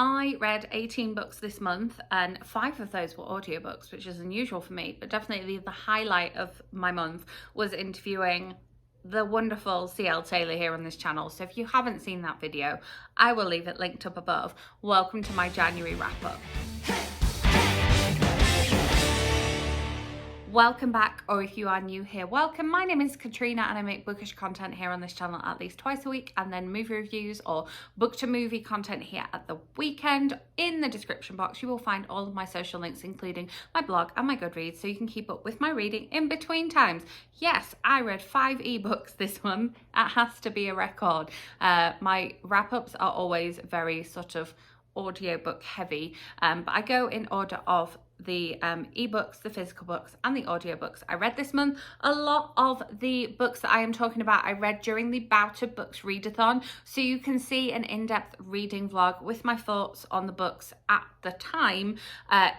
I read 18 books this month and 5 of those were audiobooks, which is unusual for me, but definitely the highlight of my month was interviewing the wonderful CL Tehlor here on this channel. So if you haven't seen that video, I will leave it linked up above. Welcome to my January wrap up. Welcome back, or if you are new here, welcome. My name is Katrina and I make bookish content here on this channel at least twice a week, and then movie reviews or book to movie content here at the weekend. In the description box you will find all of my social links, including my blog and my Goodreads, so you can keep up with my reading in between times. Yes, I read 5 ebooks this month. That has to be a record. My wrap-ups are always very sort of audiobook heavy, but I go in order of the ebooks, the physical books, and the audiobooks I read this month. A lot of the books that I am talking about I read during the Bout of Books readathon, so you can see an in-depth reading vlog with my thoughts on the books at the time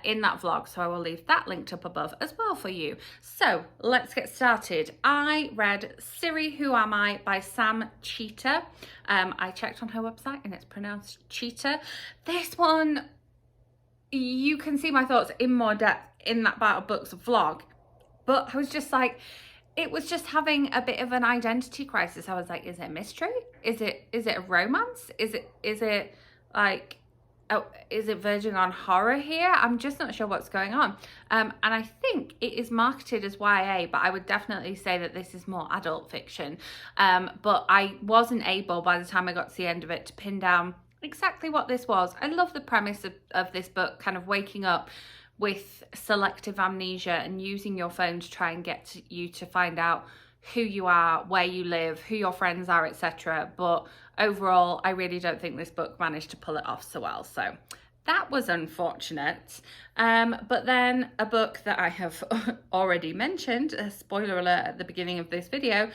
in that vlog, so I will leave that linked up above as well for you. So let's get started. I read Siri Who Am I by Sam Tschida. I checked on her website and it's pronounced cheetah. This one, you can see my thoughts in more depth in that Bout of Books vlog, but I was just like, it was just having a bit of an identity crisis. I was like, is it a mystery? Is it a romance? Is it like, oh, is it verging on horror here? I'm just not sure what's going on. And I think it is marketed as YA, but I would definitely say that this is more adult fiction. But I wasn't able, by the time I got to the end of it, to pin down exactly what this was. I love the premise of this book, kind of waking up with selective amnesia and using your phone to try and get you to find out who you are, where you live, who your friends are, etc. But overall, I really don't think this book managed to pull it off so well. So that was unfortunate. But then a book that I have already mentioned, a spoiler alert at the beginning of this video,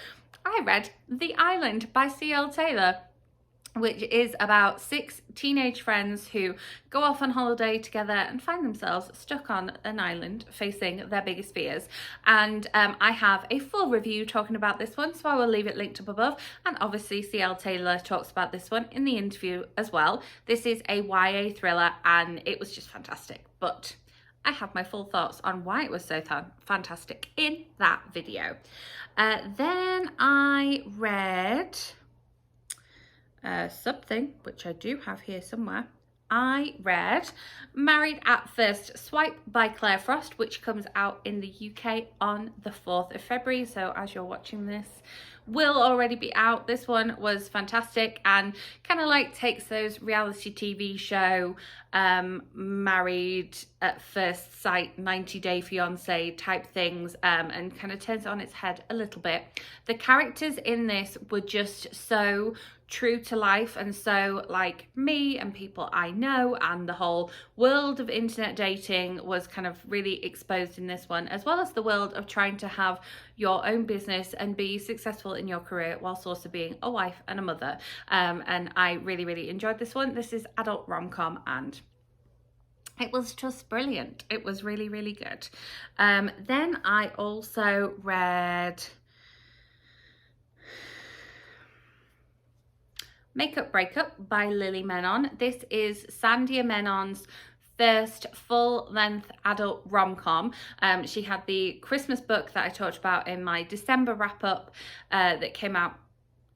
I read The Island by CL Tehlor, which is about 6 teenage friends who go off on holiday together and find themselves stuck on an island facing their biggest fears. And I have a full review talking about this one, so I will leave it linked up above. And obviously CL Tehlor talks about this one in the interview as well. This is a YA thriller and it was just fantastic, but I have my full thoughts on why it was so fantastic in that video. Then I read something which I do have here somewhere. I read Married at First Swipe by Claire Frost, which comes out in the UK on the 4th of February. So as you're watching this, will already be out. This one was fantastic and kind of like takes those reality TV show Married at First Sight, 90 Day Fiance type things, and kind of turns it on its head a little bit. The characters in this were just so true to life and so like me and people I know, and the whole world of internet dating was kind of really exposed in this one, as well as the world of trying to have your own business and be successful in your career whilst also being a wife and a mother. And I really enjoyed this one. This is adult rom-com and it was just brilliant. It was really good. Then I also read Makeup Breakup by Lily Menon. This is Sandia Menon's first full-length adult rom-com. She had the Christmas book that I talked about in my December wrap-up that came out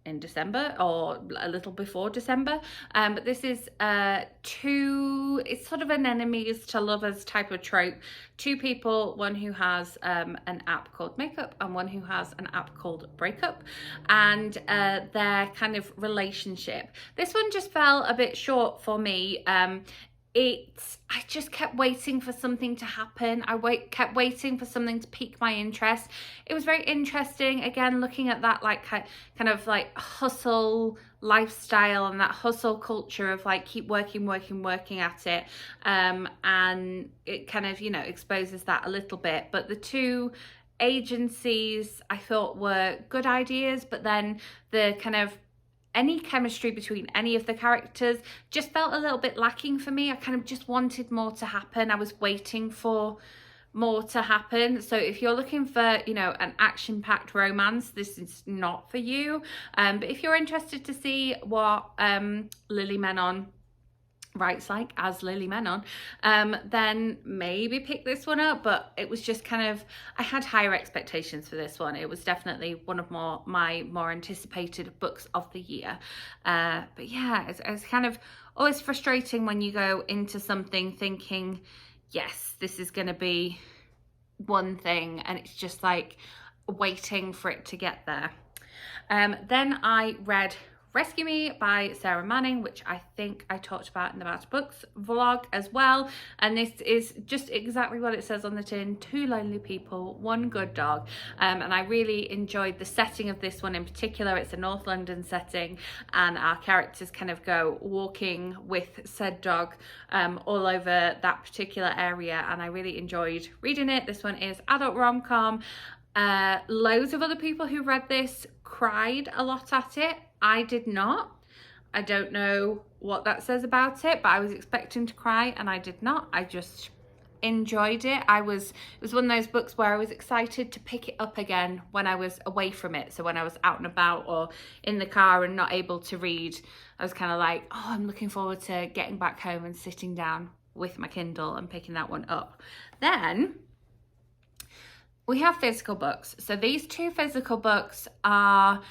in December or a little before December, but this is it's sort of an enemies to lovers type of trope. 2 people, one who has an app called Makeup and one who has an app called Breakup, and their kind of relationship. This one just fell a bit short for me. I just kept waiting for something to happen. Kept waiting for something to pique my interest. It was very interesting, again, looking at that like kind of like hustle lifestyle and that hustle culture of like keep working at it, and it kind of, you know, exposes that a little bit. But the 2 agencies I thought were good ideas, but then the kind of any chemistry between any of the characters just felt a little bit lacking for me. I kind of just wanted more to happen. I was waiting for more to happen. So if you're looking for, you know, an action-packed romance, this is not for you. But if you're interested to see what Lily Menon writes like as Lily Menon, then maybe pick this one up. But it was just kind of, I had higher expectations for this one. It was definitely one of my more anticipated books of the year. But yeah, it's kind of always frustrating when you go into something thinking, yes, this is going to be one thing, and it's just like waiting for it to get there. Then I read Rescue Me by Sarah Manning, which I think I talked about in the About Books vlog as well. And this is just exactly what it says on the tin: 2 lonely people, 1 good dog. And I really enjoyed the setting of this one in particular. It's a North London setting, and our characters kind of go walking with said dog all over that particular area, and I really enjoyed reading it. This one is adult rom-com. Loads of other people who read this cried a lot at it. I did not. I don't know what that says about it, but I was expecting to cry and I did not. I just enjoyed it. It was one of those books where I was excited to pick it up again when I was away from it. So when I was out and about or in the car and not able to read, I was kind of like, oh, I'm looking forward to getting back home and sitting down with my Kindle and picking that one up. Then we have physical books. So these 2 physical books are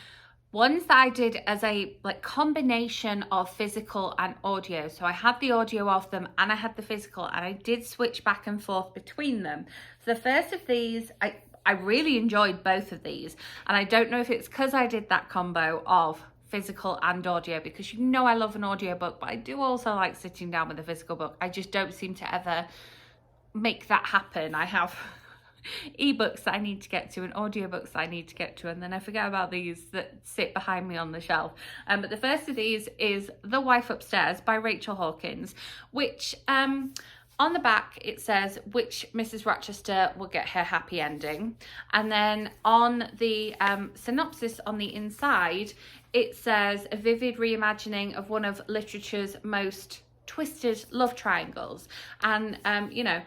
ones that I did as a combination of physical and audio. So I had the audio of them and I had the physical, and I did switch back and forth between them. So the first of these, I really enjoyed both of these, and I don't know if it's because I did that combo of physical and audio, because you know I love an audiobook, but I do also like sitting down with a physical book. I just don't seem to ever make that happen. I have ebooks that I need to get to and audiobooks that I need to get to, and then I forget about these that sit behind me on the shelf. But the first of these is The Wife Upstairs by Rachel Hawkins, which on the back it says which Mrs. Rochester will get her happy ending, and then on the synopsis on the inside it says a vivid reimagining of one of literature's most twisted love triangles. And you know,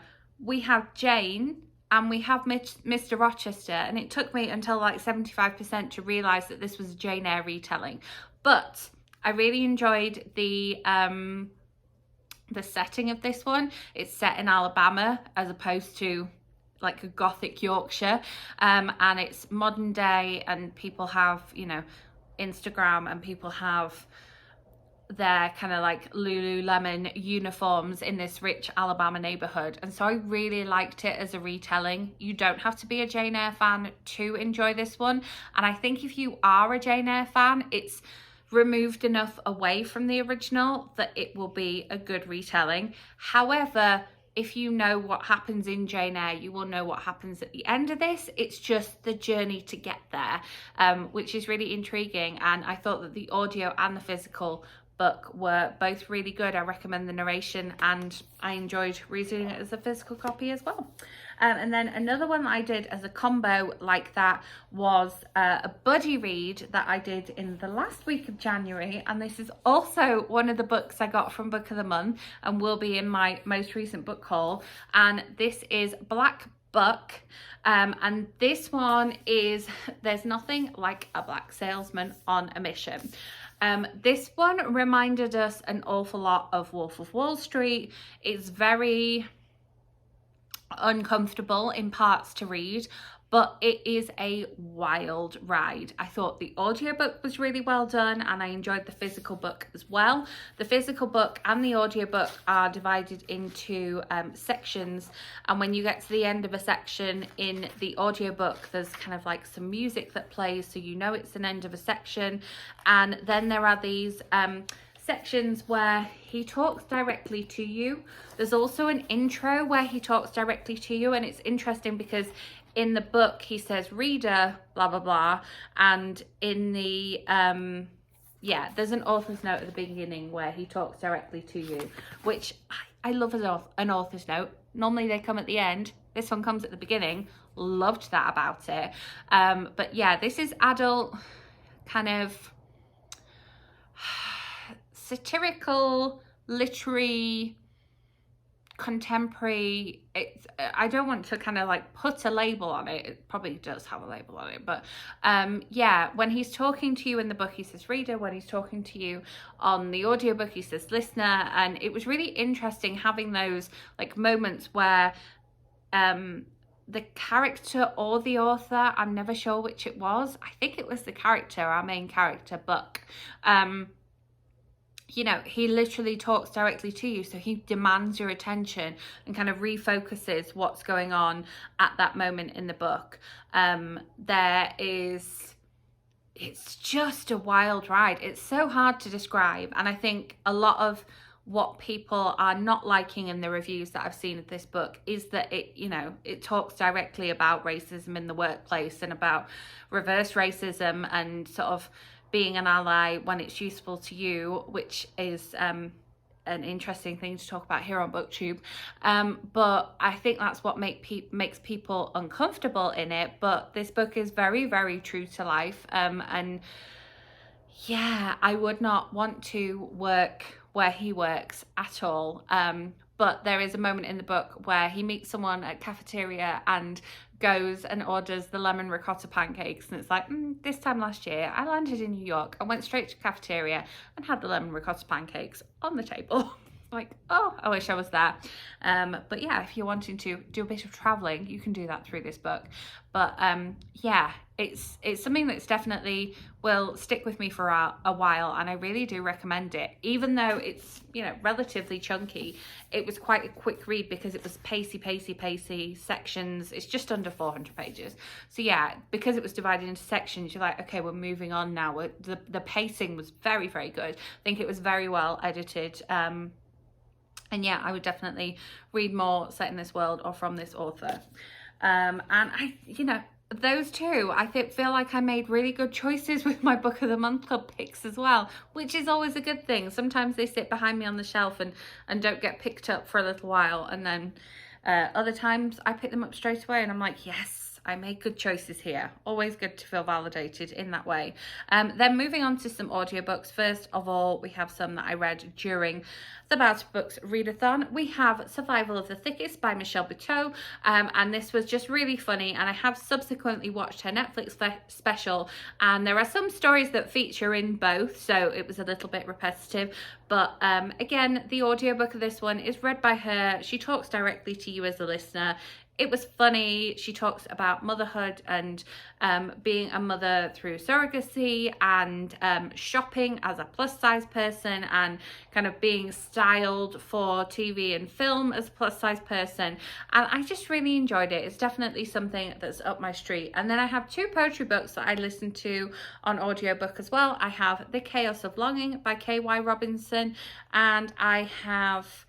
we have Jane and we have Mr. Rochester, and it took me until like 75% to realise that this was a Jane Eyre retelling. But I really enjoyed the setting of this one. It's set in Alabama as opposed to like a gothic Yorkshire, and it's modern day, and people have, you know, Instagram, and people have their kind of like Lululemon uniforms in this rich Alabama neighborhood, and so I really liked it as a retelling. You don't have to be a Jane Eyre fan to enjoy this one, and I think if you are a Jane Eyre fan, it's removed enough away from the original that it will be a good retelling. However, if you know what happens in Jane Eyre, you will know what happens at the end of this. It's just the journey to get there, which is really intriguing, and I thought that the audio and the physical book were both really good. I recommend the narration, and I enjoyed reading it as a physical copy as well. And then another one that I did as a combo like that was a buddy read that I did in the last week of January, and this is also one of the books I got from Book of the Month and will be in my most recent book haul, and this is Black Buck. And this one is There's Nothing Like a Black Salesman on a Mission. This one reminded us an awful lot of Wolf of Wall Street. It's very uncomfortable in parts to read, but it is a wild ride. I thought the audiobook was really well done, and I enjoyed the physical book as well. The physical book and the audiobook are divided into sections, and when you get to the end of a section in the audiobook, there's kind of like some music that plays, so you know it's an end of a section. And then there are these sections where he talks directly to you. There's also an intro where he talks directly to you, and it's interesting because in the book he says reader blah blah blah, and in the there's an author's note at the beginning where he talks directly to you, which I love an author's note. Normally they come at the end. This one comes at the beginning. Loved that about it. But yeah, this is adult, kind of satirical, literary contemporary. I don't want to kind of like put a label on it. It probably does have a label on it, but yeah, when he's talking to you in the book, he says reader. When he's talking to you on the audiobook, he says listener. And it was really interesting having those like moments where the character or the author, I'm never sure which it was, I think it was the character, our main character, Buck, you know, he literally talks directly to you, so he demands your attention and kind of refocuses what's going on at that moment in the book. It's just a wild ride. It's so hard to describe, and I think a lot of what people are not liking in the reviews that I've seen of this book is that it, you know, it talks directly about racism in the workplace and about reverse racism and sort of being an ally when it's useful to you, which is an interesting thing to talk about here on BookTube. But I think that's what makes people uncomfortable in it. But this book is very, very true to life. And yeah, I would not want to work where he works at all. But there is a moment in the book where he meets someone at cafeteria and goes and orders the lemon ricotta pancakes, and it's like, this time last year I landed in New York and went straight to cafeteria and had the lemon ricotta pancakes on the table. Like, oh, I wish I was there. But yeah, if you're wanting to do a bit of traveling, you can do that through this book. But yeah, it's something that's definitely will stick with me for a while, and I really do recommend it. Even though it's, you know, relatively chunky, it was quite a quick read because it was pacey sections. It's just under 400 pages. So yeah, because it was divided into sections, you're like, okay, we're moving on now. The pacing was very, very good. I think it was very well edited. And yeah, I would definitely read more set in this world or from this author. And I, you know, those two, I feel like I made really good choices with my Book of the Month Club picks as well, which is always a good thing. Sometimes they sit behind me on the shelf and don't get picked up for a little while. And then other times I pick them up straight away and I'm like, yes, I made good choices here. Always good to feel validated in that way. Then moving on to some audiobooks. First of all, we have some that I read during the About Books readathon. We have Survival of the Thickest by Michelle Buteau, and this was just really funny, and I have subsequently watched her Netflix special, and there are some stories that feature in both, so it was a little bit repetitive, but again, the audiobook of this one is read by her. She talks directly to you as a listener. It was funny. She talks about motherhood and being a mother through surrogacy and shopping as a plus size person and kind of being styled for TV and film as a plus size person. And I just really enjoyed it. It's definitely something that's up my street. And then I have two poetry books that I listened to on audiobook as well. I have The Chaos of Longing by K.Y. Robinson, and I have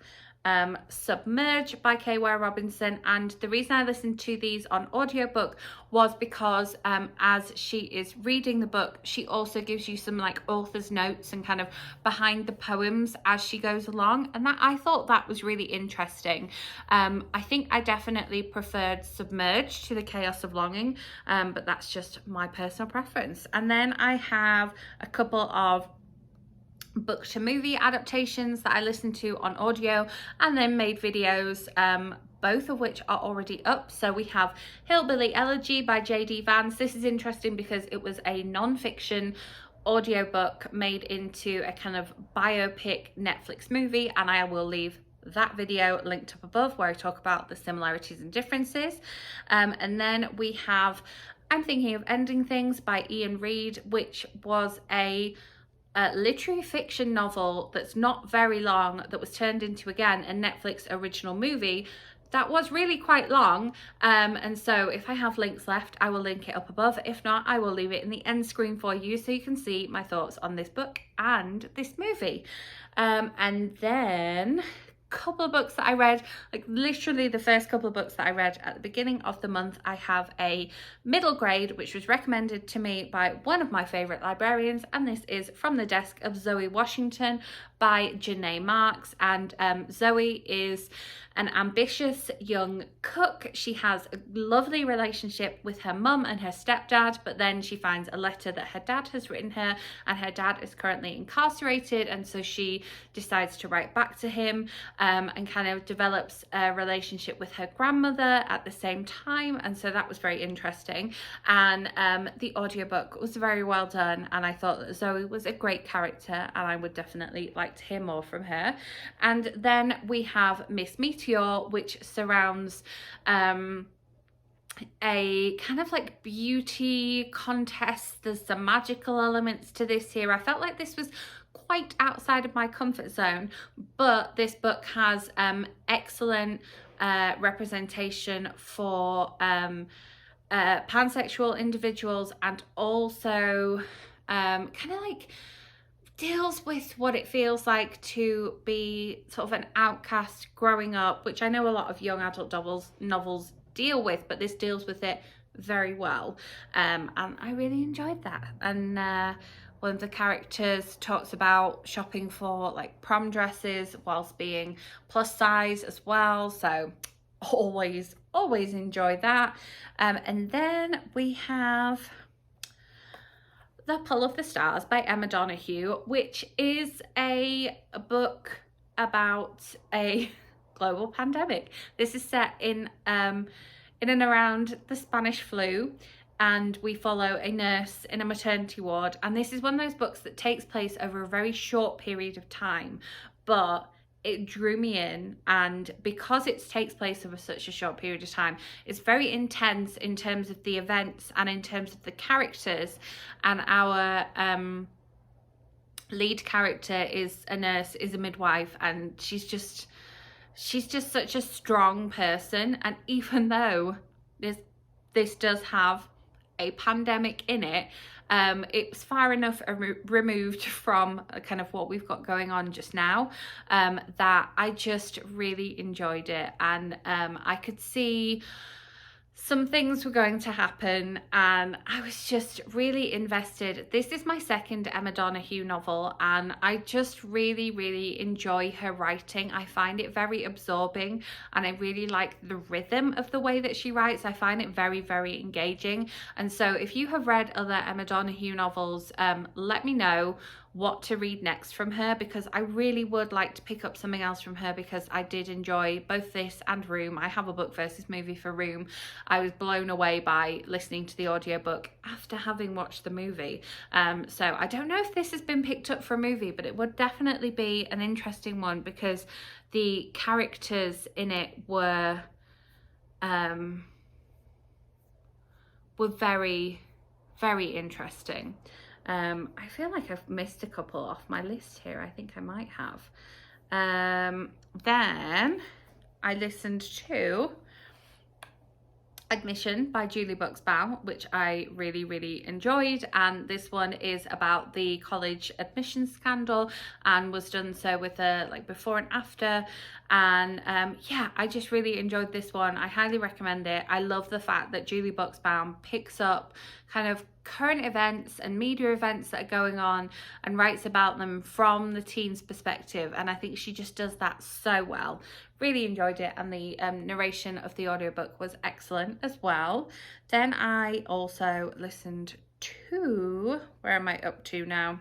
Submerge by K.Y. Robinson. And the reason I listened to these on audiobook was because as she is reading the book, she also gives you some like author's notes and kind of behind the poems as she goes along, and that I thought that was really interesting. I think I definitely preferred Submerge to The Chaos of Longing, but that's just my personal preference. And then I have a couple of book to movie adaptations that I listened to on audio and then made videos, both of which are already up. So we have Hillbilly Elegy by J.D. Vance. This is interesting because it was a non-fiction audiobook made into a kind of biopic Netflix movie, and I will leave that video linked up above where I talk about the similarities and differences. And then we have I'm Thinking of Ending Things by Iain Reid, which was a literary fiction novel that's not very long that was turned into, again, a Netflix original movie that was really quite long, and so if I have links left, I will link it up above. If not, I will leave it in the end screen for you so you can see my thoughts on this book and this movie. And then couple of books that I read, like literally the first couple of books that I read at the beginning of the month. I have a middle grade which was recommended to me by one of my favorite librarians, and this is From the Desk of Zoe Washington by Janae Marks. And Zoe is an ambitious young cook. She has a lovely relationship with her mum and her stepdad, but then she finds a letter that her dad has written her, and her dad is currently incarcerated, and so she decides to write back to him. and kind of develops a relationship with her grandmother at the same time, and so that was very interesting. And the audiobook was very well done, and I thought that Zoe was a great character, and I would definitely like to hear more from her. And then we have Miss Meteor, which surrounds a kind of like beauty contest. There's some magical elements to this here. I felt like this was quite outside of my comfort zone, but this book has excellent representation for pansexual individuals, and also kind of like deals with what it feels like to be sort of an outcast growing up, which I know a lot of young adult novels deal with, but this deals with it very well, and I really enjoyed that. And one of the characters talks about shopping for like prom dresses whilst being plus size as well, so always enjoy that. And then we have The Pull of the Stars by Emma Donoghue, which is a book about a global pandemic. This is set in and around the Spanish flu, and we follow a nurse in a maternity ward. And this is one of those books that takes place over a very short period of time, but it drew me in, and because it takes place over such a short period of time, it's very intense in terms of the events and in terms of the characters. And our lead character is a nurse, is a midwife, and she's just such a strong person. And even though this does have a pandemic in it, it's far enough removed from kind of what we've got going on just now, that I just really enjoyed it. And I could see some things were going to happen, and I was just really invested. This is my second Emma Donoghue novel, and I just really enjoy her writing. I find it very absorbing, and I really like the rhythm of the way that she writes. I find it very engaging. And so if you have read other Emma Donoghue novels, let me know what to read next from her, because I really would like to pick up something else from her, because I did enjoy both this and Room. I have a book versus movie for Room. I was blown away by listening to the audiobook after having watched the movie. So I don't know if this has been picked up for a movie, but it would definitely be an interesting one, because the characters in it were very interesting. I feel like I've missed a couple off my list here. I think I might have. Then I listened to Admission by Julie Buxbaum, which I really enjoyed. And this one is about the college admissions scandal, and was done so with a like before and after. And yeah, I just really enjoyed this one. I highly recommend it. I love the fact that Julie Buxbaum picks up kind of current events and media events that are going on and writes about them from the teen's perspective, and I think she just does that so well. Really enjoyed it, and the narration of the audiobook was excellent as well. Then I also listened to, where am I up to now?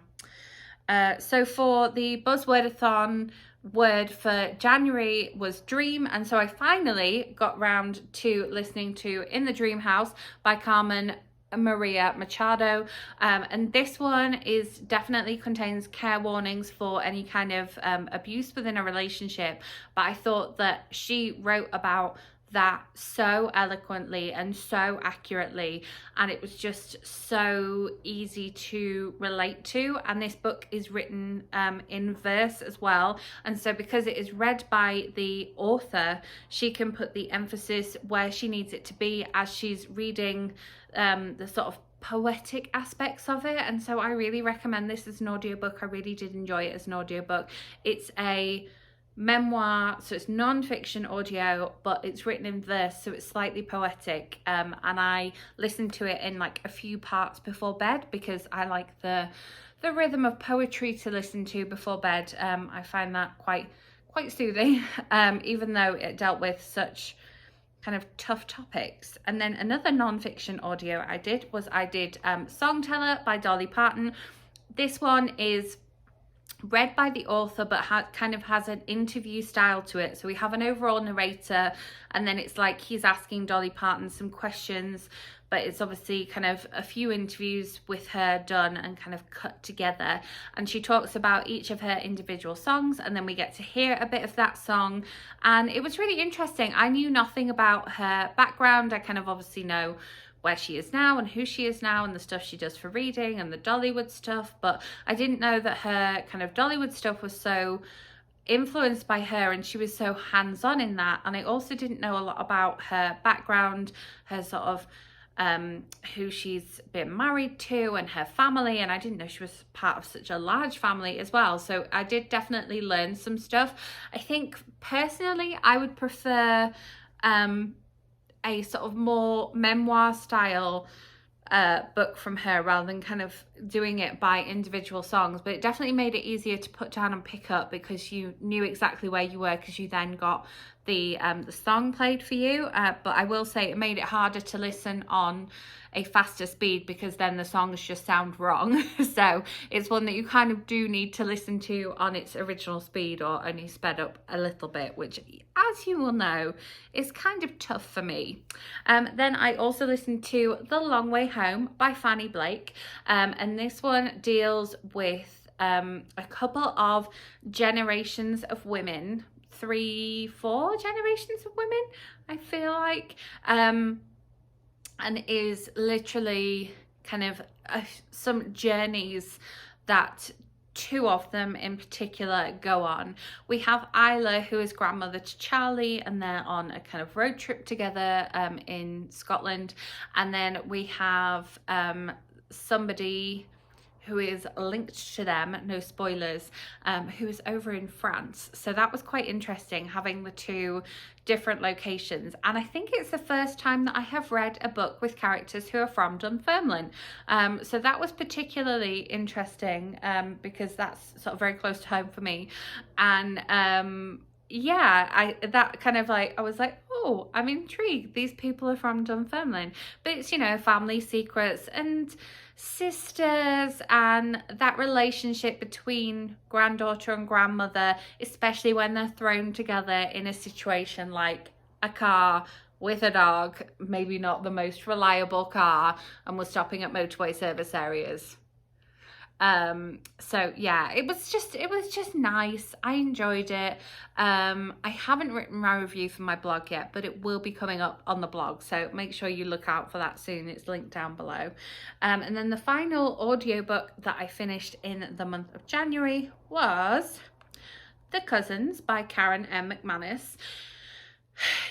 So for the Buzzwordathon, word for January was dream, and so I finally got round to listening to In the Dream House by Carmen Maria Machado, and this one is definitely contains care warnings for any kind of abuse within a relationship, but I thought that she wrote about that so eloquently and so accurately, and it was just so easy to relate to. And this book is written in verse as well, and so because it is read by the author, she can put the emphasis where she needs it to be as she's reading the sort of poetic aspects of it. And so I really recommend this as an audiobook. I really did enjoy it as an audiobook. It's a memoir, so it's non-fiction audio, but it's written in verse, so it's slightly poetic, and I listened to it in like a few parts before bed, because I like the rhythm of poetry to listen to before bed. I find that quite soothing, even though it dealt with such kind of tough topics. And then another non-fiction audio I did Song Teller by Dolly Parton. This one is read by the author, but kind of has an interview style to it. So we have an overall narrator, and then it's like he's asking Dolly Parton some questions, but it's obviously kind of a few interviews with her done and kind of cut together. And she talks about each of her individual songs, and then we get to hear a bit of that song. And it was really interesting. I knew nothing about her background. I kind of obviously know where she is now and who she is now and the stuff she does for reading and the Dollywood stuff, but I didn't know that her kind of Dollywood stuff was so influenced by her and she was so hands-on in that. And I also didn't know a lot about her background, her sort of who she's been married to and her family, and I didn't know she was part of such a large family as well. So I did definitely learn some stuff. I think personally I would prefer a sort of more memoir style book from her rather than kind of doing it by individual songs, but it definitely made it easier to put down and pick up because you knew exactly where you were because you then got the song played for you. But I will say it made it harder to listen on a faster speed because then the songs just sound wrong. So it's one that you kind of do need to listen to on its original speed or only sped up a little bit, which, as you will know, is kind of tough for me. Then I also listened to The Long Way Home by Fanny Blake, and this one deals with a couple of generations of women, 3-4 generations of women, I feel like, and is literally kind of some journeys that two of them in particular go on. We have Isla, who is grandmother to Charlie, and they're on a kind of road trip together in Scotland. And then we have somebody who is linked to them, no spoilers, who is over in France. So that was quite interesting, having the two different locations. And I think it's the first time that I have read a book with characters who are from Dunfermline. So that was particularly interesting because that's sort of very close to home for me. And yeah, I was like, oh, I'm intrigued. These people are from Dunfermline. But it's, you know, family secrets and sisters and that relationship between granddaughter and grandmother, especially when they're thrown together in a situation like a car with a dog, maybe not the most reliable car, and we're stopping at motorway service areas. So yeah, it was just nice. I enjoyed it. I haven't written my review for my blog yet, but it will be coming up on the blog, so make sure you look out for that soon. It's linked down below. And then the final audiobook that I finished in the month of January was The Cousins by Karen M. McManus.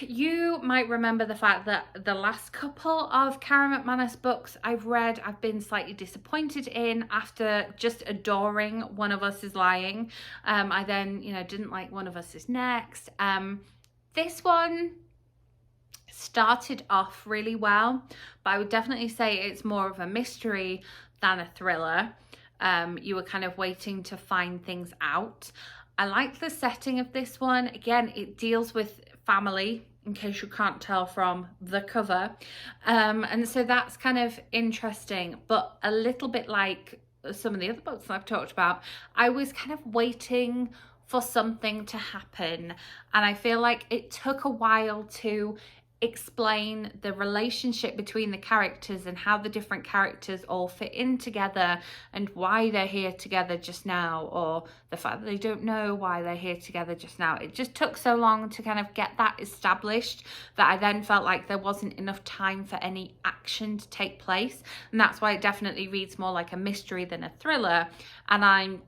You might remember the fact that the last couple of Karen McManus books I've read, I've been slightly disappointed in after just adoring One of Us is Lying. I then, you know, didn't like One of Us is Next. This one started off really well, but I would definitely say it's more of a mystery than a thriller. You were kind of waiting to find things out. I like the setting of this one. Again, it deals with family, in case you can't tell from the cover, and so that's kind of interesting, but a little bit like some of the other books I've talked about, I was kind of waiting for something to happen, and I feel like it took a while to explain the relationship between the characters and how the different characters all fit in together and why they're here together just now, or the fact that they don't know why they're here together just now. It just took so long to kind of get that established that I then felt like there wasn't enough time for any action to take place, and that's why it definitely reads more like a mystery than a thriller, and I'm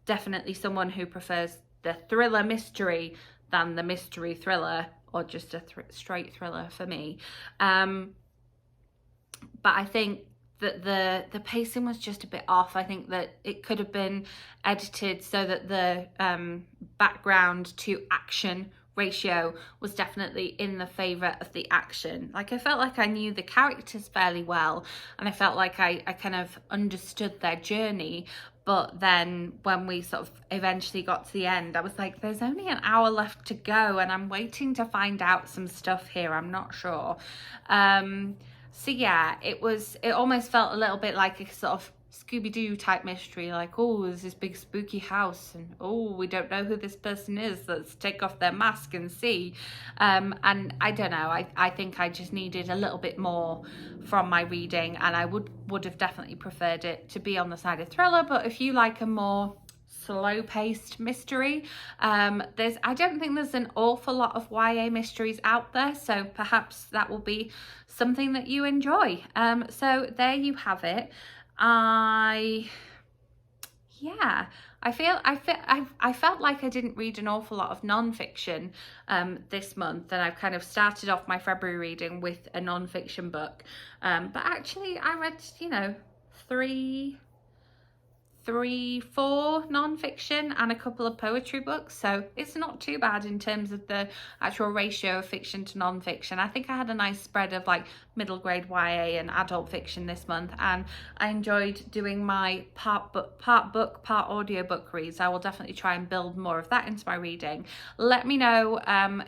definitely someone who prefers the thriller mystery than the mystery thriller, or just a straight thriller for me. But I think that the pacing was just a bit off. I think that it could have been edited so that the background to action ratio was definitely in the favor of the action. Like, I felt like I knew the characters fairly well, and I felt like I kind of understood their journey. But then when we sort of eventually got to the end, I was like, there's only an hour left to go and I'm waiting to find out some stuff here. I'm not sure. So yeah, it almost felt a little bit like a sort of Scooby-Doo type mystery, like, oh, there's this big spooky house, and oh, we don't know who this person is, let's take off their mask and see. And I don't know, I think I just needed a little bit more from my reading, and I would have definitely preferred it to be on the side of thriller. But if you like a more slow-paced mystery, I don't think there's an awful lot of YA mysteries out there, so perhaps that will be something that you enjoy. So there you have it. I felt like I didn't read an awful lot of non-fiction this month, and I've kind of started off my February reading with a non-fiction book, but actually I read, you know, four non-fiction and a couple of poetry books, so it's not too bad in terms of the actual ratio of fiction to non-fiction. I think I had a nice spread of like middle grade YA and adult fiction this month, and I enjoyed doing my part book, part audiobook reads. I will definitely try and build more of that into my reading. Let me know,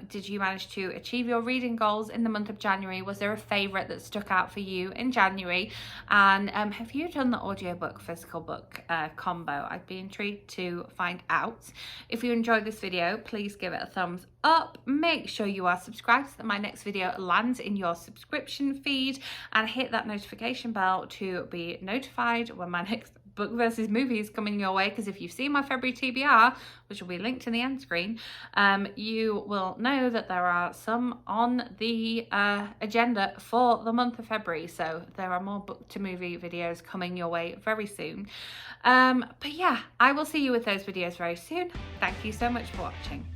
did you manage to achieve your reading goals in the month of January? Was there a favourite that stuck out for you in January? And have you done the audiobook physical book combo? I'd be intrigued to find out. If you enjoyed this video, please give it a thumbs up. Make sure you are subscribed so that my next video lands in your subscription feed, and hit that notification bell to be notified when my next book versus movie is coming your way, because if you've seen my February TBR, which will be linked in the end screen, you will know that there are some on the agenda for the month of February, so there are more book to movie videos coming your way very soon. But yeah, I will see you with those videos very soon. Thank you so much for watching.